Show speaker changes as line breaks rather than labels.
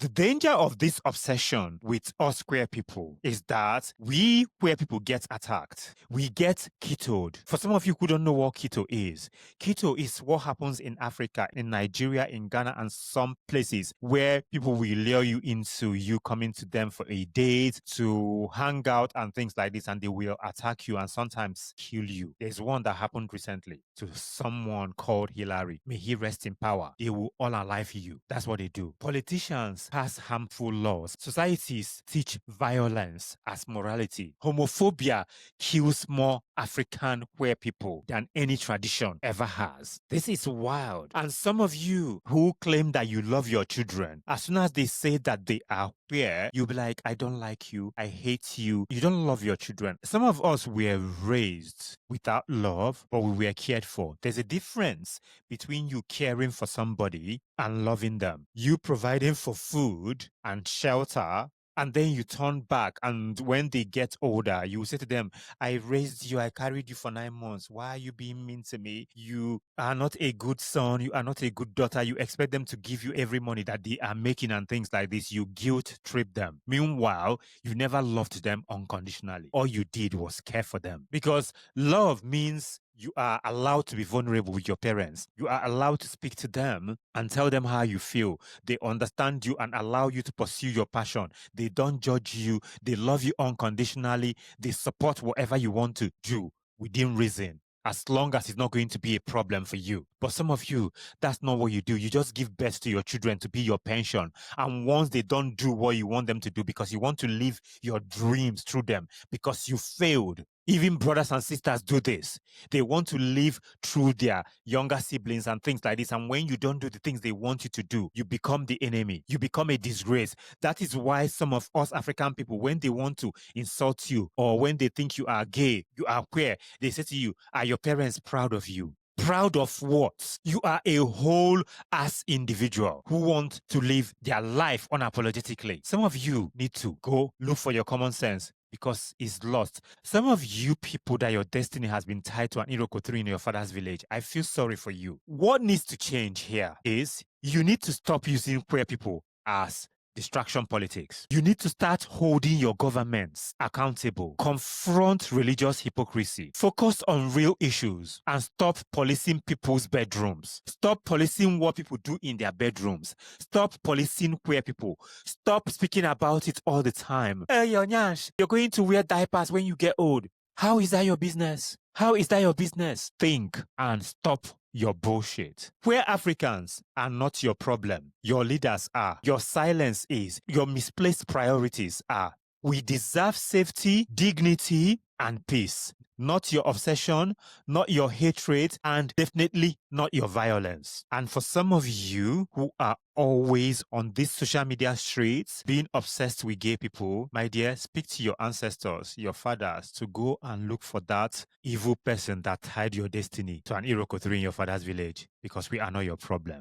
The danger of this obsession with us queer people is that we queer people get attacked. We get ketoed. For some of you who don't know what keto is what happens in Africa, in Nigeria, in Ghana, and some places where people will lure you into you coming to them for a date, to hang out and things like this, and they will attack you and sometimes kill you. There's one that happened recently to someone called Hillary. May he rest in power. They will all alive you. That's what they do. Politicians pass harmful laws. Societies teach violence as morality. Homophobia kills more African queer people than any tradition ever has. This is wild. And some of you who claim that you love your children, as soon as they say that they are queer, you'll be like, I don't like you. I hate you. You don't love your children. Some of us were raised without love, but we were cared for. There's a difference between you caring for somebody and loving them. You providing for food and shelter, and then you turn back, and when they get older, you say to them, I raised you, I carried you for 9 months. Why are you being mean to me? You are not a good son, you are not a good daughter. You expect them to give you every money that they are making and things like this. You guilt trip them. Meanwhile, you never loved them unconditionally. All you did was care for them. Because love means you are allowed to be vulnerable with your parents. You are allowed to speak to them and tell them how you feel. They understand you and allow you to pursue your passion. They don't judge you. They love you unconditionally. They support whatever you want to do within reason, as long as it's not going to be a problem for you. But some of you, that's not what you do. You just give birth to your children to be your pension. And once they don't do what you want them to do because you want to live your dreams through them, because you failed. Even brothers and sisters do this. They want to live through their younger siblings and things like this. And when you don't do the things they want you to do, you become the enemy. You become a disgrace. That is why some of us African people, when they want to insult you or when they think you are gay, you are queer, they say to you, are your parents proud of you? Proud of what? You are a whole ass individual who want to live their life unapologetically. Some of you need to go look for your common sense because it's lost. Some of you people that your destiny has been tied to an Iroko 3 in your father's village, I feel sorry for you. What needs to change here is you need to stop using queer people as distraction politics. You need to start holding your governments accountable. Confront religious hypocrisy. Focus on real issues and stop policing people's bedrooms. Stop policing what people do in their bedrooms. Stop policing queer people. Stop speaking about it all the time. Hey, Yonyash, you're going to wear diapers when you get old. How is that your business? How is that your business? Think and stop your bullshit. Queer Africans are not your problem. Your leaders are. Your silence is. Your misplaced priorities are. We deserve safety, dignity, and peace. Not your obsession, not your hatred, and definitely not your violence. And for some of you who are always on these social media streets being obsessed with gay people, my dear, speak to your ancestors, your fathers, to go and look for that evil person that tied your destiny to an Iroko 3 in your father's village, because we are not your problem.